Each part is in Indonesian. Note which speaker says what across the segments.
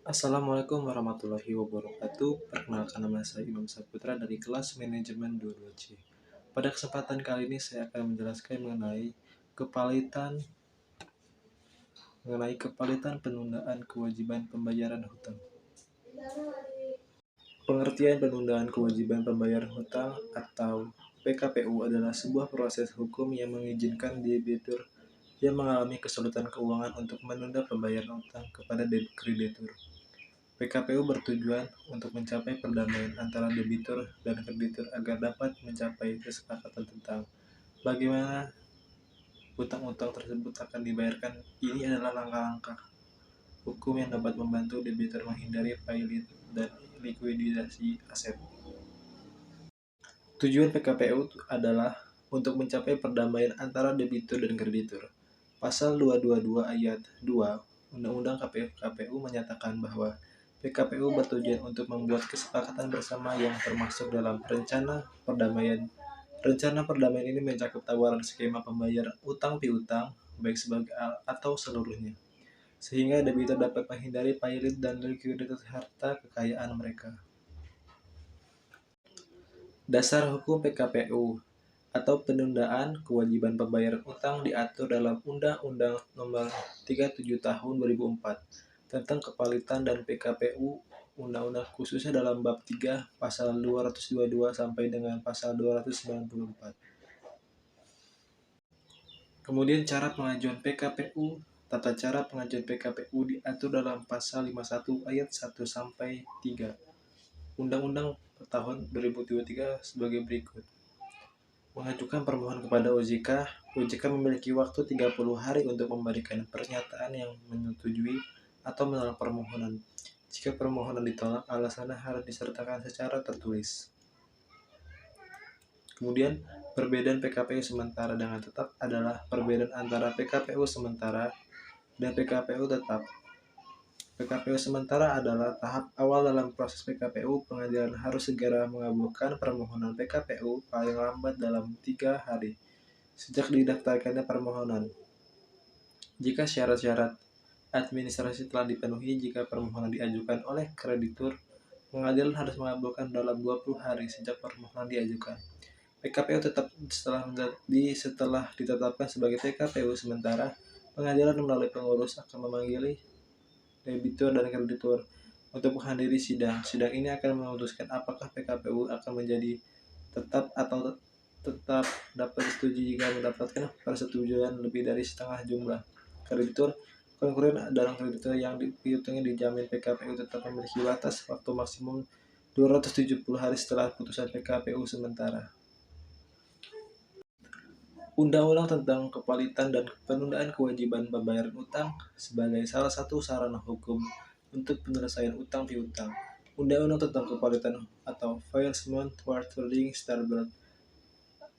Speaker 1: Assalamualaikum warahmatullahi wabarakatuh. Perkenalkan, nama saya Imam Saputra dari kelas manajemen 22C. Pada kesempatan kali ini saya akan menjelaskan mengenai kepalitan penundaan kewajiban pembayaran hutang. Pengertian penundaan kewajiban pembayaran hutang atau PKPU adalah sebuah proses hukum yang mengizinkan debitur yang mengalami kesulitan keuangan untuk menunda pembayaran hutang kepada kreditur. PKPU bertujuan untuk mencapai perdamaian antara debitur dan kreditur agar dapat mencapai kesepakatan tentang bagaimana utang-utang tersebut akan dibayarkan. Ini adalah langkah-langkah hukum yang dapat membantu debitur menghindari pailit dan likuidasi aset. Tujuan PKPU adalah untuk mencapai perdamaian antara debitur dan kreditur. Pasal 222 ayat 2 Undang-Undang KPU menyatakan bahwa PKPU bertujuan untuk membuat kesepakatan bersama yang termasuk dalam rencana perdamaian. Rencana perdamaian ini mencakup tawaran skema pembayaran utang piutang, baik sebagai atau seluruhnya, sehingga debitur dapat menghindari pailit dan likuiditas harta kekayaan mereka. Dasar hukum PKPU atau penundaan kewajiban pembayaran utang diatur dalam Undang-Undang Nomor 37 Tahun 2004 tentang kepalitan dan PKPU, undang-undang khususnya dalam bab 3 pasal 222 sampai dengan pasal 294. Kemudian cara pengajuan PKPU. Tata cara pengajuan PKPU diatur dalam pasal 51 ayat 1 sampai 3 Undang-Undang tahun 2023 sebagai berikut. Mengajukan permohonan kepada OJK. OJK memiliki waktu 30 hari untuk memberikan pernyataan yang menyetujui atau menolak permohonan. Jika permohonan ditolak, alasannya harus disertakan secara tertulis. Kemudian, perbedaan PKPU sementara dengan tetap adalah perbedaan antara PKPU sementara dan PKPU tetap. PKPU sementara adalah tahap awal dalam proses PKPU. Pengadilan harus segera mengabulkan permohonan PKPU paling lambat dalam 3 hari sejak didaftarkannya permohonan. Jika syarat-syarat administrasi telah dipenuhi, jika permohonan diajukan oleh kreditur, pengadilan harus mengabulkan dalam 20 hari sejak permohonan diajukan. PKPU tetap setelah ditetapkan sebagai PKPU sementara, pengadilan melalui pengurus akan memanggil debitur dan kreditur untuk menghadiri sidang. Sidang ini akan memutuskan apakah PKPU akan menjadi tetap atau tetap dapat disetujui jika mendapatkan persetujuan lebih dari setengah jumlah kreditur. Konkuren dalam kreditur yang piutangnya dijamin PKPU tetap memiliki batas waktu maksimum 270 hari setelah putusan PKPU sementara. Undang-undang tentang kepalitan dan penundaan kewajiban pembayaran utang sebagai salah satu sarana hukum untuk penyelesaian utang piutang. Undang-undang tentang kepalitan atau Financial Trading Standard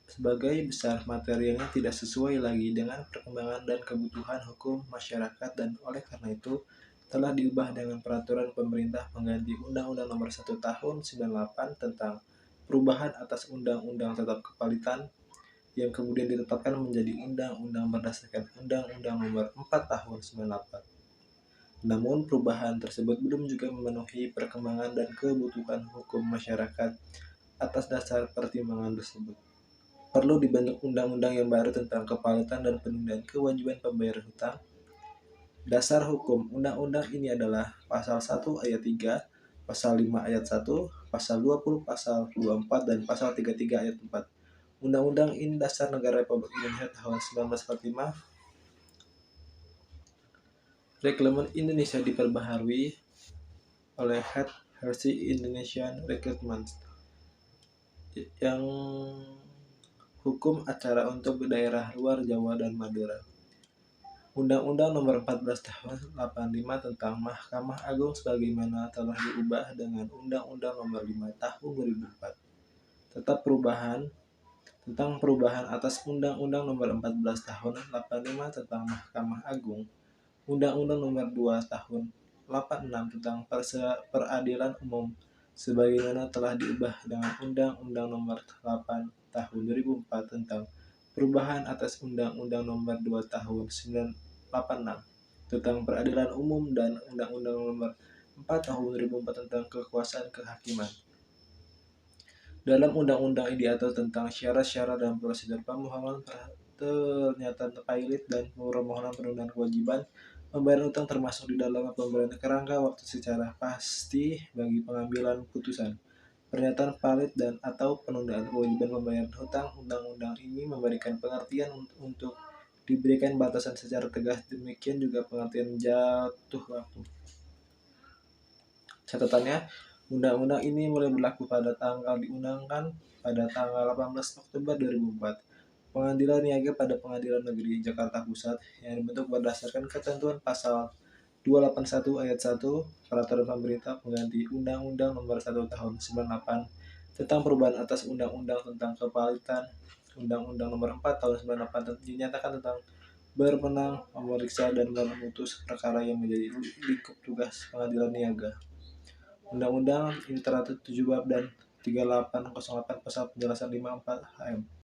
Speaker 1: sebagai besar materialnya tidak sesuai lagi dengan perkembangan dan kebutuhan hukum masyarakat, dan oleh karena itu telah diubah dengan peraturan pemerintah pengganti Undang-Undang Nomor 1 Tahun 98 tentang perubahan atas Undang-Undang Tetap Kepalitan yang kemudian ditetapkan menjadi undang-undang berdasarkan Undang-Undang Nomor 4 Tahun 98. Namun perubahan tersebut belum juga memenuhi perkembangan dan kebutuhan hukum masyarakat. Atas dasar pertimbangan tersebut, perlu dibentuk undang-undang yang baru tentang kepalitan dan penundaan kewajiban pembayaran hutang. Dasar hukum undang-undang ini adalah pasal 1 ayat 3, pasal 5 ayat 1, pasal 20, pasal 24, dan pasal 33 ayat 4. Undang-undang ini dasar negara Republik Indonesia tahun 1945. Reglamen Indonesia diperbaharui oleh Head Hersey Indonesian Reglement yang hukum acara untuk daerah luar Jawa dan Madura. Undang-Undang Nomor 14 Tahun 85 tentang Mahkamah Agung sebagaimana telah diubah dengan Undang-Undang Nomor 5 Tahun 2004 tentang perubahan atas Undang-Undang Nomor 14 Tahun 85 tentang Mahkamah Agung, Undang-Undang Nomor 2 Tahun 86 tentang peradilan umum sebagaimana telah diubah dengan Undang-Undang Nomor 8 Tahun 2004 tentang perubahan atas Undang-Undang Nomor 2 Tahun 1986 tentang peradilan umum, dan Undang-Undang Nomor 4 tahun 2004 tentang kekuasaan kehakiman. Dalam undang-undang ini diatur tentang syarat-syarat dan prosedur pemohonan pernyataan pilot dan permohonan penundaan kewajiban pembayaran utang, termasuk di dalam pemberian kerangka waktu secara pasti bagi pengambilan putusan. Pernyataan pilot dan atau penundaan kewajiban pembayaran hutang. Undang-undang ini memberikan pengertian untuk diberikan batasan secara tegas, demikian juga pengertian jatuh waktu. Catatannya, undang-undang ini mulai berlaku pada tanggal diundangkan pada tanggal 18 Oktober 2004. Pengadilan Niaga pada Pengadilan Negeri Jakarta Pusat yang dibentuk berdasarkan ketentuan pasal 281 ayat 1 Peraturan Pemerintah Pengganti Undang-Undang Nomor 1 Tahun 98 tentang perubahan atas Undang-Undang tentang Kepalitan, Undang-Undang Nomor 4 Tahun 98 dinyatakan tentang berwenang memeriksa dan memutus perkara yang menjadi lingkup tugas Pengadilan Niaga. Undang-undang ini teratur 7 bab dan 3808 pasal penjelasan 54 HM.